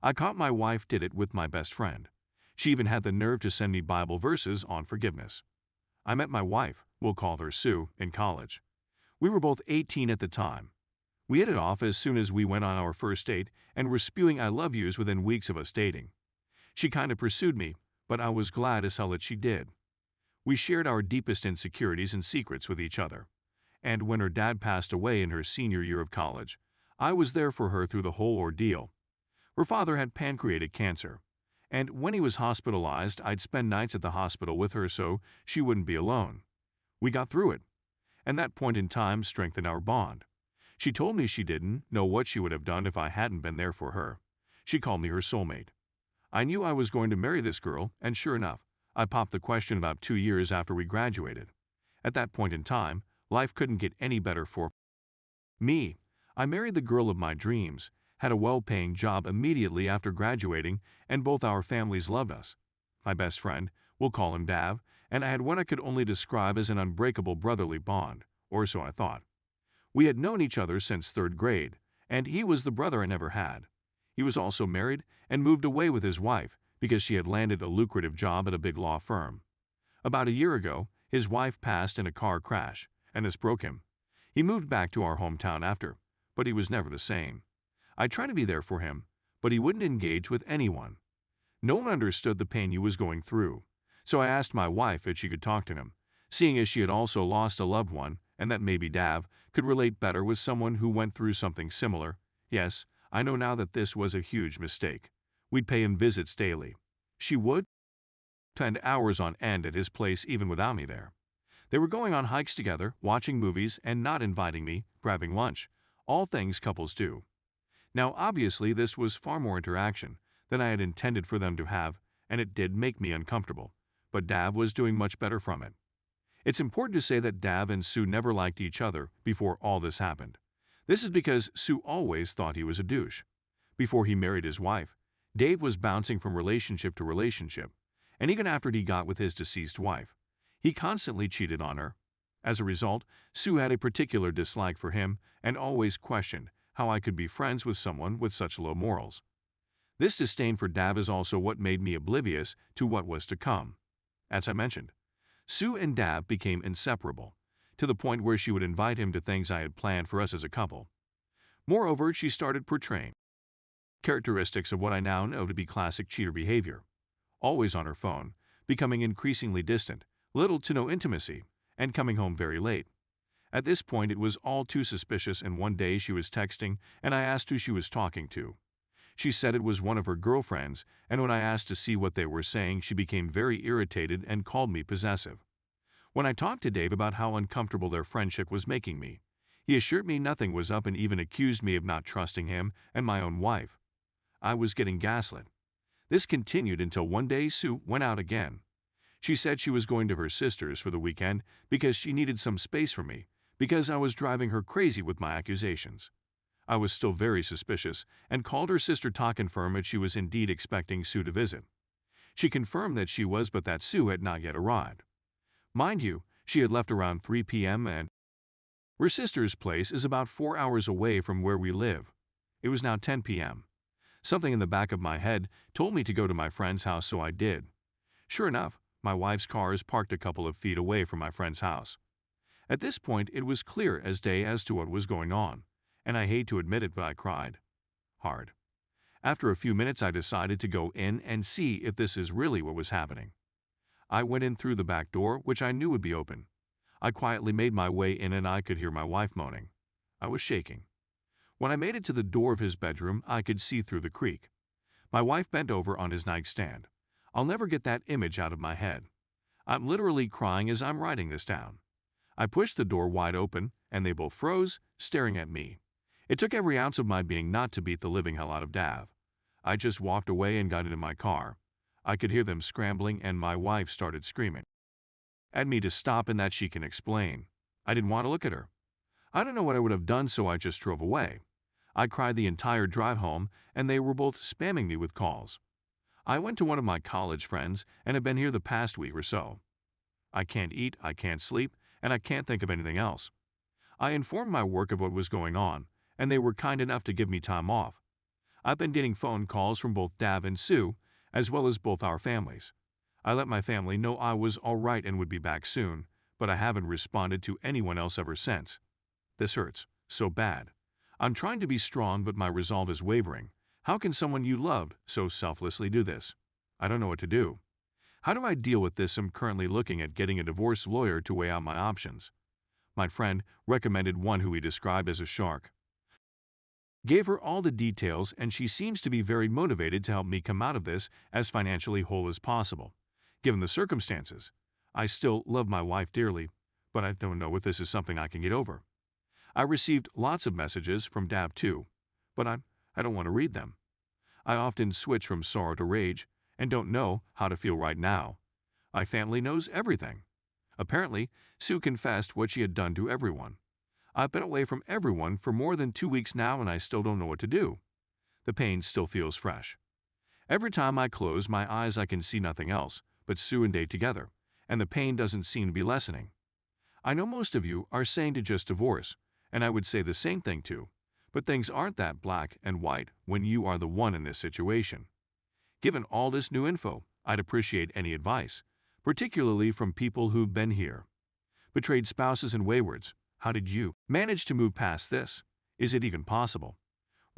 I caught my wife did it with my best friend. She even had the nerve to send me Bible verses on forgiveness. I met my wife, we'll call her Sue, in college. We were both 18 at the time. We hit it off as soon as we went on our first date and were spewing I love yous within weeks of us dating. She kind of pursued me, but I was glad as hell that she did. We shared our deepest insecurities and secrets with each other. And when her dad passed away in her senior year of college, I was there for her through the whole ordeal. Her father had pancreatic cancer, and when he was hospitalized, I'd spend nights at the hospital with her so she wouldn't be alone. We got through it, and that point in time strengthened our bond. She told me she didn't know what she would have done if I hadn't been there for her. She called me her soulmate. I knew I was going to marry this girl, and sure enough, I popped the question about 2 years after we graduated. At that point in time, life couldn't get any better for me. I married the girl of my dreams, had a well-paying job immediately after graduating, and both our families loved us. My best friend, we'll call him Dav, and I had what I could only describe as an unbreakable brotherly bond, or so I thought. We had known each other since 3rd grade, and he was the brother I never had. He was also married and moved away with his wife because she had landed a lucrative job at a big law firm. About a year ago, his wife passed in a car crash, and this broke him. He moved back to our hometown after, but he was never the same. I tried to be there for him, but he wouldn't engage with anyone. No one understood the pain he was going through, so I asked my wife if she could talk to him, seeing as she had also lost a loved one and that maybe Dav could relate better with someone who went through something similar. Yes, I know now that this was a huge mistake. We'd pay him visits daily. She would spend hours on end at his place even without me there. They were going on hikes together, watching movies, and not inviting me, grabbing lunch, all things couples do. Now, obviously, this was far more interaction than I had intended for them to have, and it did make me uncomfortable, but Dav was doing much better from it. It's important to say that Dav and Sue never liked each other before all this happened. This is because Sue always thought he was a douche. Before he married his wife, Dave was bouncing from relationship to relationship, and even after he got with his deceased wife, he constantly cheated on her. As a result, Sue had a particular dislike for him and always questioned how I could be friends with someone with such low morals. This disdain for Dav is also what made me oblivious to what was to come. As I mentioned, Sue and Dav became inseparable, to the point where she would invite him to things I had planned for us as a couple. Moreover, she started portraying characteristics of what I now know to be classic cheater behavior. Always on her phone, becoming increasingly distant, little to no intimacy, and coming home very late. At this point, it was all too suspicious, and one day she was texting, and I asked who she was talking to. She said it was one of her girlfriends, and when I asked to see what they were saying, she became very irritated and called me possessive. When I talked to Dave about how uncomfortable their friendship was making me, he assured me nothing was up and even accused me of not trusting him and my own wife. I was getting gaslit. This continued until one day Sue went out again. She said she was going to her sister's for the weekend because she needed some space from me, because I was driving her crazy with my accusations. I was still very suspicious and called her sister to confirm that she was indeed expecting Sue to visit. She confirmed that she was, but that Sue had not yet arrived. Mind you, she had left around 3 p.m. and her sister's place is about 4 hours away from where we live. It was now 10 p.m. Something in the back of my head told me to go to my friend's house, so I did. Sure enough, my wife's car is parked a couple of feet away from my friend's house. At this point, it was clear as day as to what was going on, and I hate to admit it, but I cried hard. After a few minutes, I decided to go in and see if this is really what was happening. I went in through the back door, which I knew would be open. I quietly made my way in, and I could hear my wife moaning. I was shaking. When I made it to the door of his bedroom, I could see through the creak. My wife bent over on his nightstand. I'll never get that image out of my head. I'm literally crying as I'm writing this down. I pushed the door wide open, and they both froze, staring at me. It took every ounce of my being not to beat the living hell out of Dav. I just walked away and got into my car. I could hear them scrambling, and my wife started screaming at me to stop and that she can explain. I didn't want to look at her. I don't know what I would have done, so I just drove away. I cried the entire drive home, and they were both spamming me with calls. I went to one of my college friends and have been here the past week or so. I can't eat, I can't sleep, and I can't think of anything else. I informed my work of what was going on, and they were kind enough to give me time off. I've been getting phone calls from both Dav and Sue, as well as both our families. I let my family know I was alright and would be back soon, but I haven't responded to anyone else ever since. This hurts so bad. I'm trying to be strong, but my resolve is wavering. How can someone you loved so selflessly do this? I don't know what to do. How do I deal with this? I'm currently looking at getting a divorce lawyer to weigh out my options. My friend recommended one who he described as a shark. Gave her all the details, and she seems to be very motivated to help me come out of this as financially whole as possible. Given the circumstances, I still love my wife dearly, but I don't know if this is something I can get over. I received lots of messages from Dab too, but I don't want to read them. I often switch from sorrow to rage and don't know how to feel right now. My family knows everything. Apparently, Sue confessed what she had done to everyone. I've been away from everyone for more than 2 weeks now, and I still don't know what to do. The pain still feels fresh. Every time I close my eyes, I can see nothing else but Sue and Dave together, and the pain doesn't seem to be lessening. I know most of you are saying to just divorce, and I would say the same thing too, but things aren't that black and white when you are the one in this situation. Given all this new info, I'd appreciate any advice, particularly from people who've been here. Betrayed spouses and waywards, how did you manage to move past this? Is it even possible?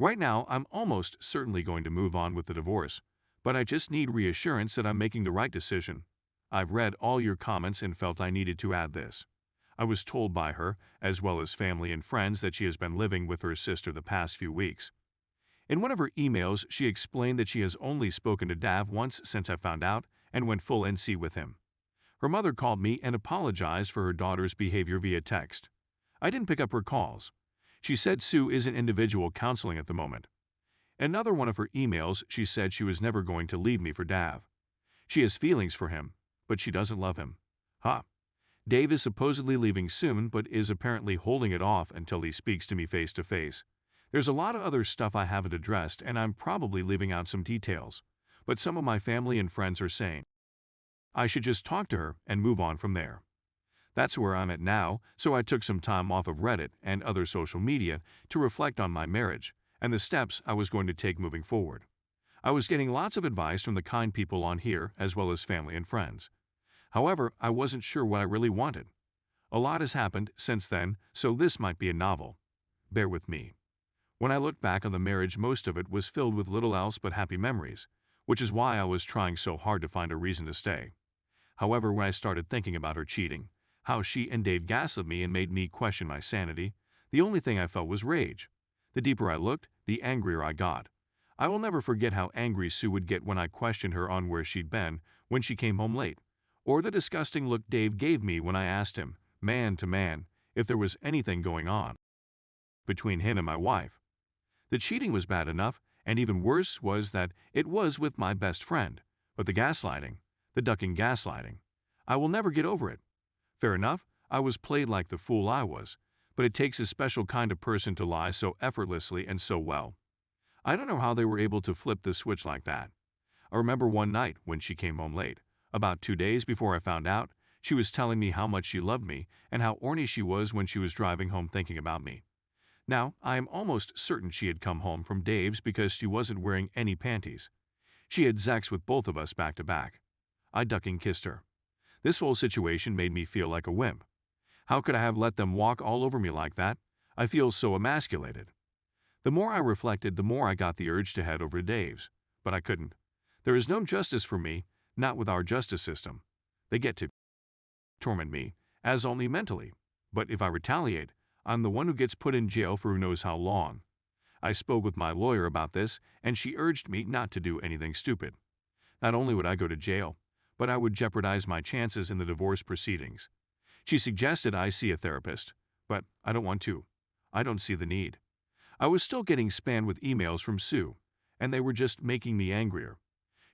Right now, I'm almost certainly going to move on with the divorce, but I just need reassurance that I'm making the right decision. I've read all your comments and felt I needed to add this. I was told by her, as well as family and friends, that she has been living with her sister the past few weeks. In one of her emails, she explained that she has only spoken to Dav once since I found out and went full NC with him. Her mother called me and apologized for her daughter's behavior via text. I didn't pick up her calls. She said Sue is in individual counseling at the moment. In another one of her emails, she said she was never going to leave me for Dav. She has feelings for him, but she doesn't love him. Dave is supposedly leaving soon, but is apparently holding it off until he speaks to me face to face. There's a lot of other stuff I haven't addressed, and I'm probably leaving out some details, but some of my family and friends are saying I should just talk to her and move on from there. That's where I'm at now, so I took some time off of Reddit and other social media to reflect on my marriage and the steps I was going to take moving forward. I was getting lots of advice from the kind people on here, as well as family and friends. However, I wasn't sure what I really wanted. A lot has happened since then, so this might be a novel. Bear with me. When I look back on the marriage, most of it was filled with little else but happy memories, which is why I was trying so hard to find a reason to stay. However, when I started thinking about her cheating, how she and Dave gaslit me and made me question my sanity, the only thing I felt was rage. The deeper I looked, the angrier I got. I will never forget how angry Sue would get when I questioned her on where she'd been when she came home late, or the disgusting look Dave gave me when I asked him, man to man, if there was anything going on between him and my wife. The cheating was bad enough, and even worse was that it was with my best friend, but the gaslighting, the ducking gaslighting, I will never get over it. Fair enough, I was played like the fool I was, but it takes a special kind of person to lie so effortlessly and so well. I don't know how they were able to flip the switch like that. I remember one night when she came home late. About 2 days before I found out, she was telling me how much she loved me and how orny she was when she was driving home thinking about me. Now, I am almost certain she had come home from Dave's because she wasn't wearing any panties. She had sex with both of us back to back. I ducking kissed her. This whole situation made me feel like a wimp. How could I have let them walk all over me like that? I feel so emasculated. The more I reflected, the more I got the urge to head over to Dave's, but I couldn't. There is no justice for me, not with our justice system. They get to torment me, as only mentally, but if I retaliate, I'm the one who gets put in jail for who knows how long. I spoke with my lawyer about this, and she urged me not to do anything stupid. Not only would I go to jail, but I would jeopardize my chances in the divorce proceedings. She suggested I see a therapist, but I don't want to. I don't see the need. I was still getting spammed with emails from Sue, and they were just making me angrier.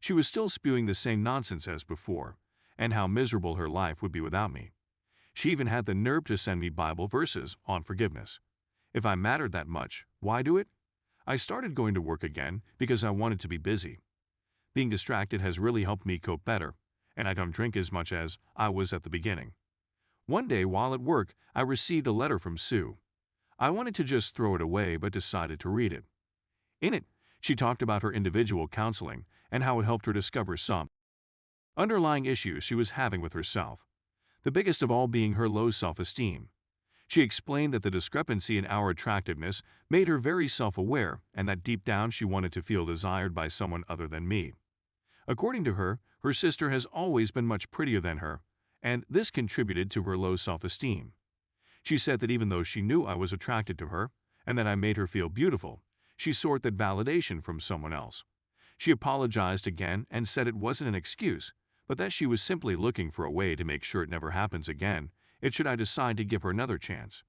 She was still spewing the same nonsense as before, and how miserable her life would be without me. She even had the nerve to send me Bible verses on forgiveness. If I mattered that much, why do it? I started going to work again because I wanted to be busy. Being distracted has really helped me cope better, and I don't drink as much as I was at the beginning. One day while at work, I received a letter from Sue. I wanted to just throw it away but decided to read it. In it, She talked about her individual counseling and how it helped her discover some underlying issues she was having with herself, the biggest of all being her low self-esteem. She explained that the discrepancy in our attractiveness made her very self-aware and that deep down she wanted to feel desired by someone other than me. According to her, her sister has always been much prettier than her, and this contributed to her low self-esteem. She said that even though she knew I was attracted to her and that I made her feel beautiful, she sought that validation from someone else. She apologized again and said it wasn't an excuse, but that she was simply looking for a way to make sure it never happens again, should I decide to give her another chance.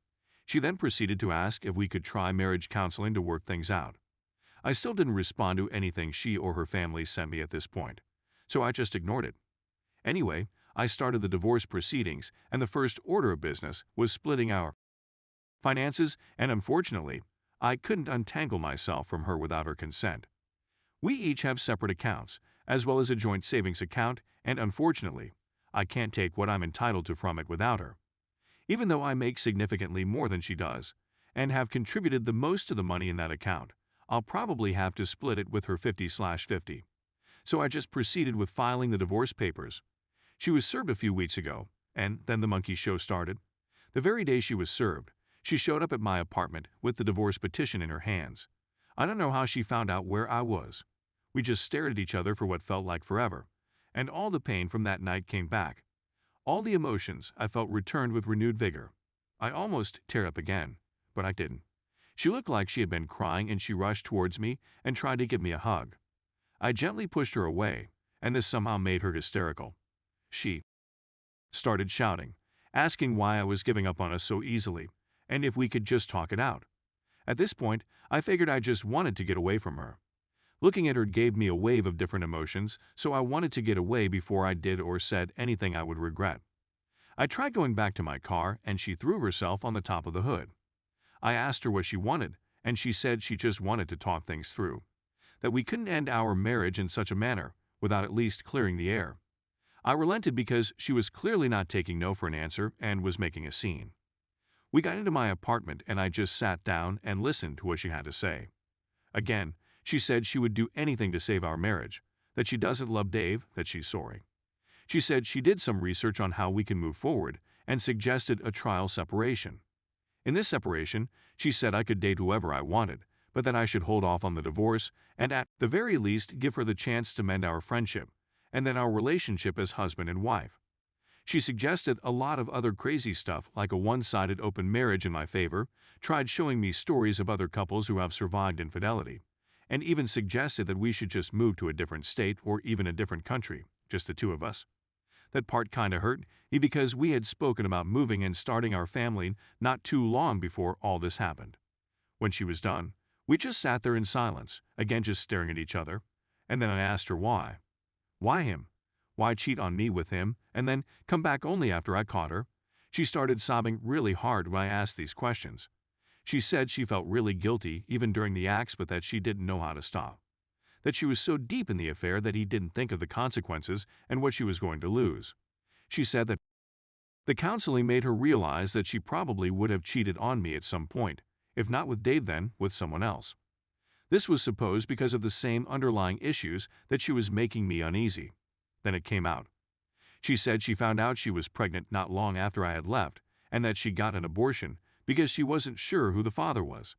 She then proceeded to ask if we could try marriage counseling to work things out. I still didn't respond to anything she or her family sent me at this point, so I just ignored it. Anyway, I started the divorce proceedings, and the first order of business was splitting our finances, and unfortunately, I couldn't untangle myself from her without her consent. We each have separate accounts, as well as a joint savings account, and unfortunately, I can't take what I'm entitled to from it without her. Even though I make significantly more than she does, and have contributed the most of the money in that account, I'll probably have to split it with her 50/50. So I just proceeded with filing the divorce papers. She was served a few weeks ago, and then the monkey show started. The very day she was served, she showed up at my apartment with the divorce petition in her hands. I don't know how she found out where I was. We just stared at each other for what felt like forever, and all the pain from that night came back. All the emotions I felt returned with renewed vigor. I almost teared up again, but I didn't. She looked like she had been crying and she rushed towards me and tried to give me a hug. I gently pushed her away, and this somehow made her hysterical. She started shouting, asking why I was giving up on us so easily, and if we could just talk it out. At this point, I figured I just wanted to get away from her. Looking at her gave me a wave of different emotions, so I wanted to get away before I did or said anything I would regret. I tried going back to my car, and she threw herself on the top of the hood. I asked her what she wanted, and she said she just wanted to talk things through, that we couldn't end our marriage in such a manner without at least clearing the air. I relented because she was clearly not taking no for an answer and was making a scene. We got into my apartment, and I just sat down and listened to what she had to say. Again, she said she would do anything to save our marriage, that she doesn't love Dave, that she's sorry. She said she did some research on how we can move forward and suggested a trial separation. In this separation, she said I could date whoever I wanted, but that I should hold off on the divorce and at the very least give her the chance to mend our friendship and then our relationship as husband and wife. She suggested a lot of other crazy stuff like a one-sided open marriage in my favor, tried showing me stories of other couples who have survived infidelity, and even suggested that we should just move to a different state or even a different country, just the two of us. That part kinda hurt me because we had spoken about moving and starting our family not too long before all this happened. When she was done, we just sat there in silence, again just staring at each other, and then I asked her why. Why him? Why cheat on me with him and then come back only after I caught her? She started sobbing really hard when I asked these questions. She said she felt really guilty even during the acts, but that she didn't know how to stop. That she was so deep in the affair that he didn't think of the consequences and what she was going to lose. She said that the counseling made her realize that she probably would have cheated on me at some point, if not with Dave then with someone else. This was supposed because of the same underlying issues that she was making me uneasy. Then it came out. She said she found out she was pregnant not long after I had left and that she got an abortion because she wasn't sure who the father was.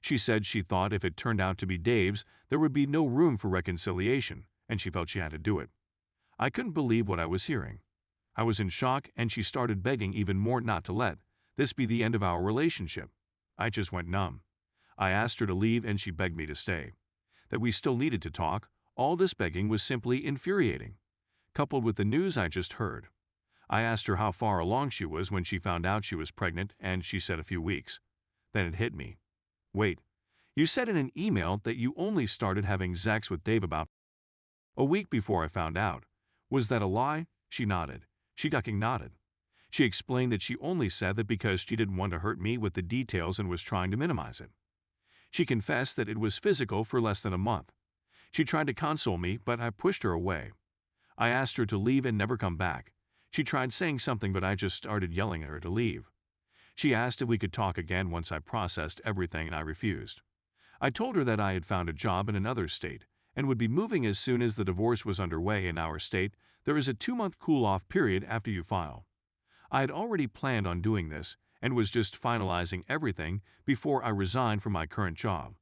She said she thought if it turned out to be Dave's, there would be no room for reconciliation, and she felt she had to do it. I couldn't believe what I was hearing. I was in shock, and she started begging even more not to let this be the end of our relationship. I just went numb. I asked her to leave, and she begged me to stay. That we still needed to talk. All this begging was simply infuriating, coupled with the news I just heard. I asked her how far along she was when she found out she was pregnant, and she said a few weeks. Then it hit me. Wait, you said in an email that you only started having sex with Dave about a week before I found out. Was that a lie? She nodded. She fucking nodded. She explained that she only said that because she didn't want to hurt me with the details and was trying to minimize it. She confessed that it was physical for less than a month. She tried to console me, but I pushed her away. I asked her to leave and never come back. She tried saying something, but I just started yelling at her to leave. She asked if we could talk again once I processed everything, and I refused. I told her that I had found a job in another state and would be moving as soon as the divorce was underway. In our state, there is a 2-month cool-off period after you file. I had already planned on doing this and was just finalizing everything before I resigned from my current job.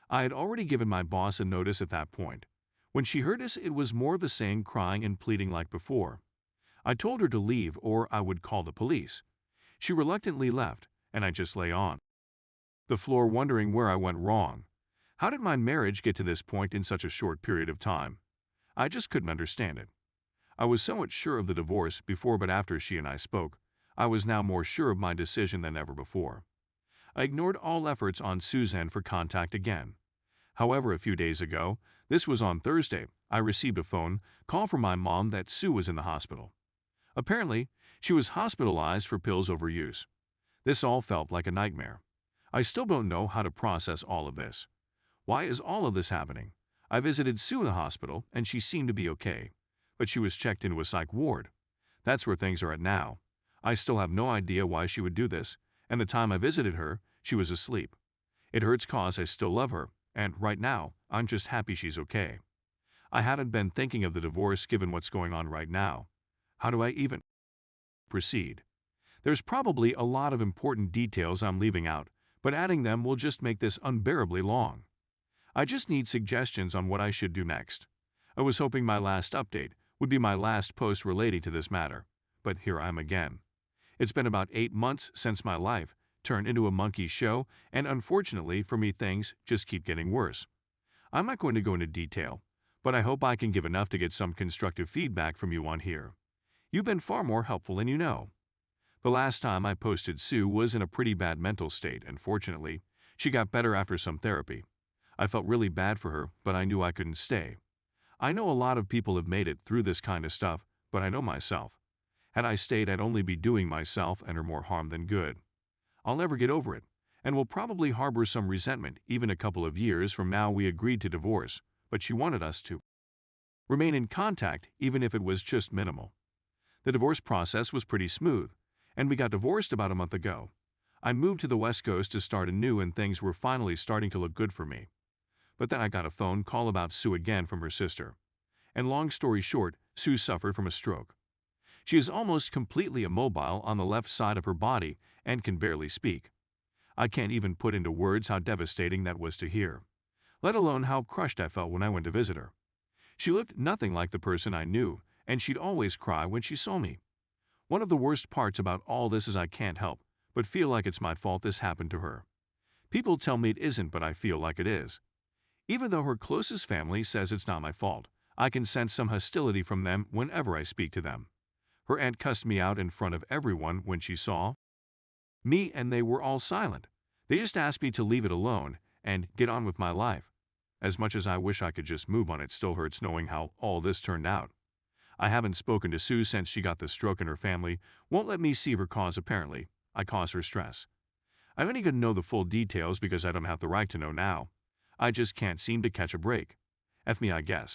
I had already given my boss a notice at that point. When she heard us, it was more the same crying and pleading like before. I told her to leave or I would call the police. She reluctantly left, and I just lay on the floor wondering where I went wrong. How did my marriage get to this point in such a short period of time? I just couldn't understand it. I was somewhat sure of the divorce before, but after she and I spoke, I was now more sure of my decision than ever before. I ignored all efforts on Sue's end for contact again. However, a few days ago, this was on Thursday, I received a phone call from my mom that Sue was in the hospital. Apparently, she was hospitalized for pills overuse. This all felt like a nightmare. I still don't know how to process all of this. Why is all of this happening? I visited Sue in the hospital and she seemed to be okay, but she was checked into a psych ward. That's where things are at now. I still have no idea why she would do this, and the time I visited her, she was asleep. It hurts cause I still love her, and right now, I'm just happy she's okay. I hadn't been thinking of the divorce given what's going on right now. How do I even proceed? There's probably a lot of important details I'm leaving out, but adding them will just make this unbearably long. I just need suggestions on what I should do next. I was hoping my last update would be my last post relating to this matter, but here I am again. It's been about 8 months since my life turned into a monkey show, and unfortunately for me things just keep getting worse. I'm not going to go into detail, but I hope I can give enough to get some constructive feedback from you on here. You've been far more helpful than you know. The last time I posted, Sue was in a pretty bad mental state, and fortunately, she got better after some therapy. I felt really bad for her, but I knew I couldn't stay. I know a lot of people have made it through this kind of stuff, but I know myself. Had I stayed, I'd only be doing myself and her more harm than good. I'll never get over it, and will probably harbor some resentment even a couple of years from now. We agreed to divorce, but she wanted us to remain in contact even if it was just minimal. The divorce process was pretty smooth, and we got divorced about a month ago. I moved to the West Coast to start anew and things were finally starting to look good for me. But then I got a phone call about Sue again from her sister. And long story short, Sue suffered from a stroke. She is almost completely immobile on the left side of her body and can barely speak. I can't even put into words how devastating that was to hear, let alone how crushed I felt when I went to visit her. She looked nothing like the person I knew, and she'd always cry when she saw me. One of the worst parts about all this is I can't help but feel like it's my fault this happened to her. People tell me it isn't, but I feel like it is. Even though her closest family says it's not my fault, I can sense some hostility from them whenever I speak to them. Her aunt cussed me out in front of everyone when she saw me, and they were all silent. They just asked me to leave it alone and get on with my life. As much as I wish I could just move on, it still hurts knowing how all this turned out. I haven't spoken to Sue since she got the stroke, and her family won't let me see her cause. Apparently, I cause her stress. I'm only going to know the full details because I don't have the right to know now. I just can't seem to catch a break. F me, I guess.